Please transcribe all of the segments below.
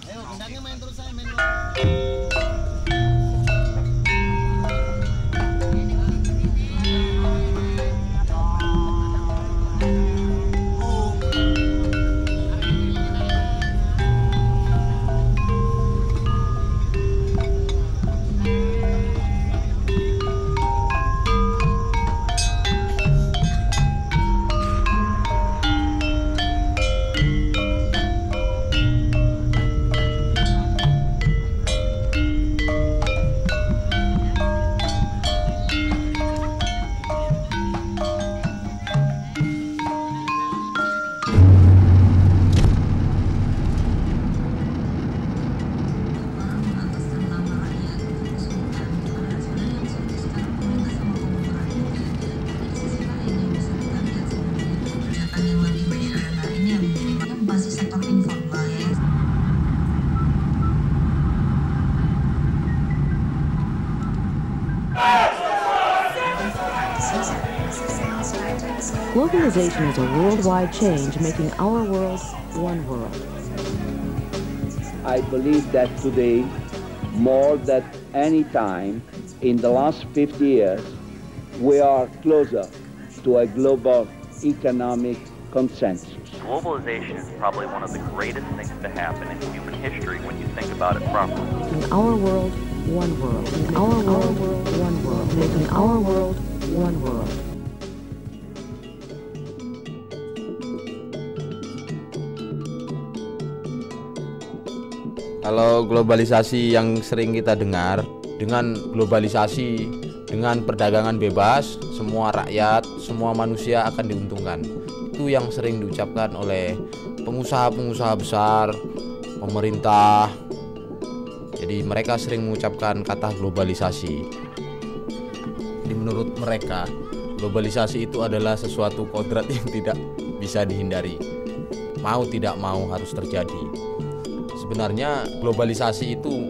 Ayo, gendangnya main terus saya main. Globalization is a worldwide change, making our world one world. I believe that today, more than any time in the last 50 years, we are closer to a global economic consensus. Globalization is probably one of the greatest things to happen in human history when you think about it properly. In our world, one world. In our world, one world. Making our world one world. Kalau globalisasi yang sering kita dengar, dengan globalisasi, dengan perdagangan bebas, semua rakyat, semua manusia akan diuntungkan. Itu yang sering diucapkan oleh pengusaha-pengusaha besar, pemerintah. Jadi mereka sering mengucapkan kata globalisasi. Jadi menurut mereka, globalisasi itu adalah sesuatu kodrat yang tidak bisa dihindari. Mau tidak mau harus terjadi. Sebenarnya globalisasi itu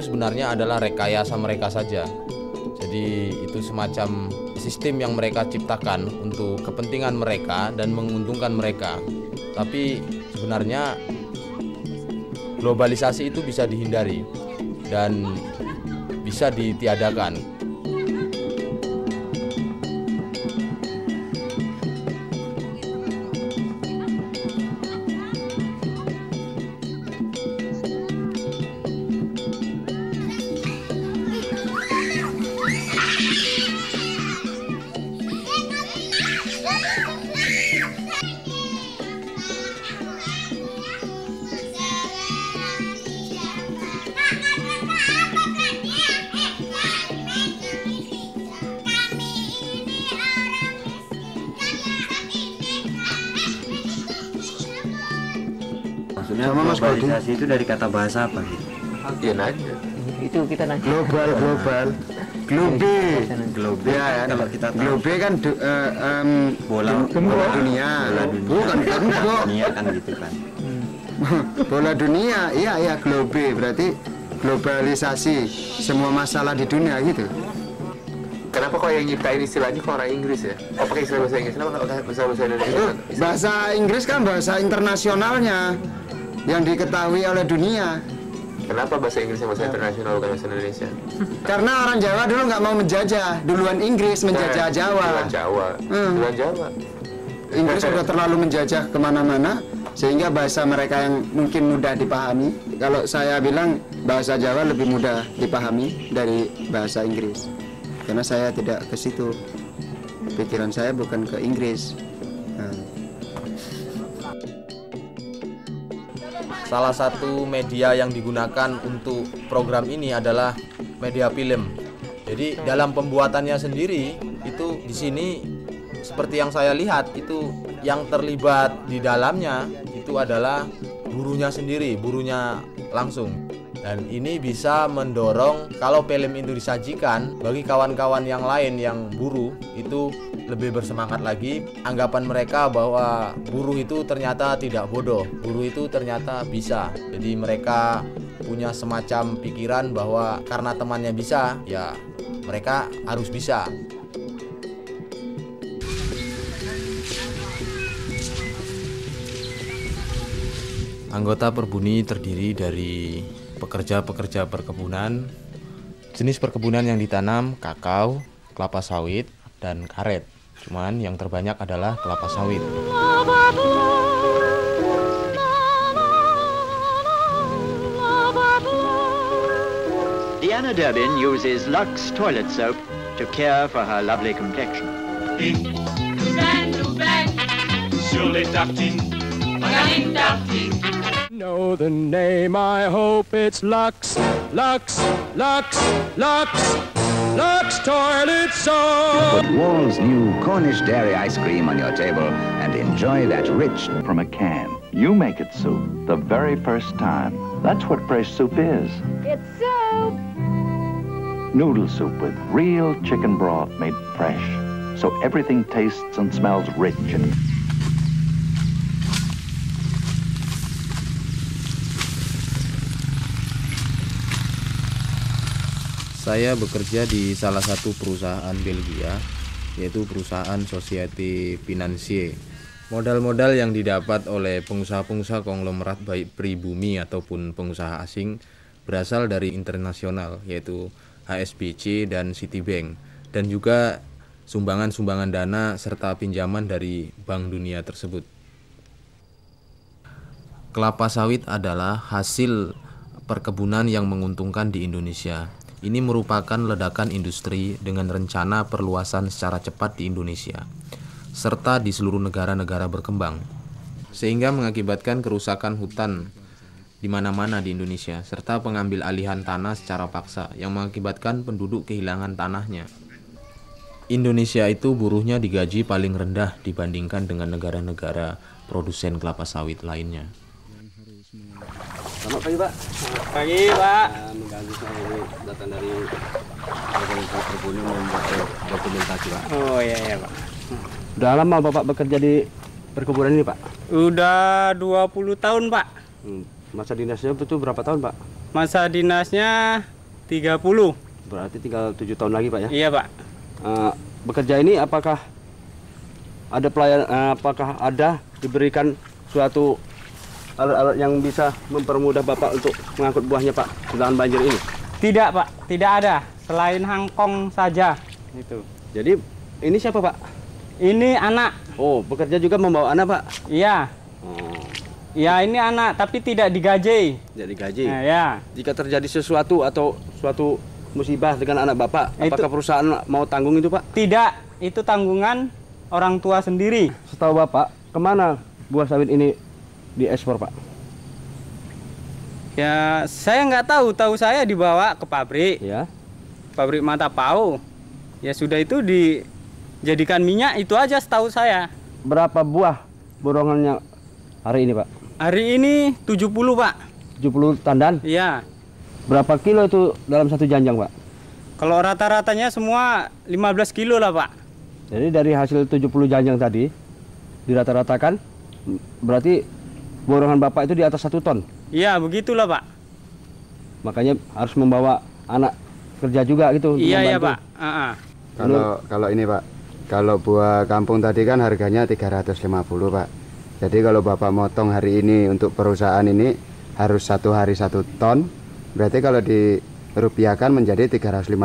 sebenarnya adalah rekayasa mereka saja. Jadi itu semacam sistem yang mereka ciptakan untuk kepentingan mereka dan menguntungkan mereka. Tapi sebenarnya globalisasi itu bisa dihindari dan bisa ditiadakan. Maksudnya globalisasi itu dari kata bahasa apa gitu? Iya nanya. Itu kita nanya. Global. Globe. Ya, kalau kita tahu. Globe kan bola dunia. Bukan dunia kan gitu kan. Bola dunia, iya globe berarti globalisasi semua masalah di dunia gitu. Kenapa kok yang nyiptain istilahnya kok orang Inggris ya? Oh pakai istilah bahasa Inggris, kenapa nggak bahasa Indonesia? Bahasa Inggris kan bahasa internasionalnya yang diketahui oleh dunia. Kenapa bahasa Inggris yang bahasa internasional bukan bahasa Indonesia? Karena orang Jawa dulu nggak mau menjajah, duluan Inggris menjajah Jawa. Duluan Jawa. Inggris sudah terlalu menjajah kemana-mana sehingga bahasa mereka yang mungkin mudah dipahami. Kalau saya bilang bahasa Jawa lebih mudah dipahami dari bahasa Inggris. Karena saya tidak ke situ, pikiran saya bukan ke Inggris. Salah satu media yang digunakan untuk program ini adalah media film. Jadi dalam pembuatannya sendiri itu di sini seperti yang saya lihat itu yang terlibat di dalamnya itu adalah burunya sendiri, burunya langsung. Dan ini bisa mendorong kalau film itu disajikan bagi kawan-kawan yang lain yang buruh itu lebih bersemangat lagi. Anggapan mereka bahwa buruh itu ternyata tidak bodoh, buruh itu ternyata bisa. Jadi mereka punya semacam pikiran bahwa karena temannya bisa, ya mereka harus bisa. Anggota Perbuni terdiri dari pekerja-pekerja perkebunan. Jenis perkebunan yang ditanam kakao, kelapa sawit, dan karet. Cuman yang terbanyak adalah kelapa sawit. Deanna Durbin uses Lux toilet soap to care for her lovely complexion. Sur les tartines, margarine tartine. Know the name, I hope it's Lux, Lux, Lux, Lux, Lux toilet soap. Put Wall's new Cornish dairy ice cream on your table and enjoy that rich from a can. You make it soup the very first time. That's what fresh soup is. It's soup. Noodle soup with real chicken broth made fresh, so everything tastes and smells rich. Saya bekerja di salah satu perusahaan Belgia, yaitu perusahaan Société Financière. Modal-modal yang didapat oleh pengusaha-pengusaha konglomerat baik pribumi ataupun pengusaha asing berasal dari internasional, yaitu HSBC dan Citibank, dan juga sumbangan-sumbangan dana serta pinjaman dari Bank Dunia tersebut. Kelapa sawit adalah hasil perkebunan yang menguntungkan di Indonesia. Ini merupakan ledakan industri dengan rencana perluasan secara cepat di Indonesia, serta di seluruh negara-negara berkembang, sehingga mengakibatkan kerusakan hutan di mana-mana di Indonesia, serta pengambil alihan tanah secara paksa yang mengakibatkan penduduk kehilangan tanahnya. Indonesia itu buruhnya digaji paling rendah dibandingkan dengan negara-negara produsen kelapa sawit lainnya. Selamat pagi, Pak. Pagi, Pak. Mengganggu saya ini datang dari Badan Perbuni membuat dokumentasi, Pak. Oh iya, Pak. Udah lama Bapak bekerja di perkebunan ini, Pak? Udah 20 tahun, Pak. Masa dinasnya itu berapa tahun, Pak? Masa dinasnya 30. Berarti tinggal 7 tahun lagi, Pak, ya? Iya, Pak. Bekerja ini apakah ada diberikan suatu alat-alat yang bisa mempermudah Bapak untuk mengangkut buahnya, Pak, sedangkan banjir ini? Tidak, Pak. Tidak ada. Selain hangkong saja. Itu. Jadi ini siapa, Pak? Ini anak. Oh, bekerja juga membawa anak, Pak? Iya. Ya, ini anak, tapi tidak digaji. Tidak digaji? Nah, ya. Jika terjadi sesuatu atau suatu musibah dengan anak Bapak, apakah perusahaan mau tanggung itu, Pak? Tidak. Itu tanggungan orang tua sendiri. Setahu Bapak, kemana buah sawit ini diekspor, Pak? Ya, saya nggak tahu. Tahu saya dibawa ke pabrik. Ya. Pabrik mata pau. Ya sudah, itu dijadikan minyak, itu aja setahu saya. Berapa buah borongannya hari ini, Pak? Hari ini 70, Pak. 70 tandan? Iya. Berapa kilo itu dalam satu janjang, Pak? Kalau rata-ratanya semua 15 kilo lah, Pak. Jadi dari hasil 70 janjang tadi dirata-ratakan, berarti borongan Bapak itu di atas 1 ton? Iya, begitulah, Pak. Makanya harus membawa anak kerja juga gitu? Iya, Pak. Kalau ini, Pak, kalau buah kampung tadi kan harganya 350, Pak. Jadi kalau Bapak motong hari ini untuk perusahaan ini harus 1 hari 1 ton, berarti kalau dirupiahkan menjadi 350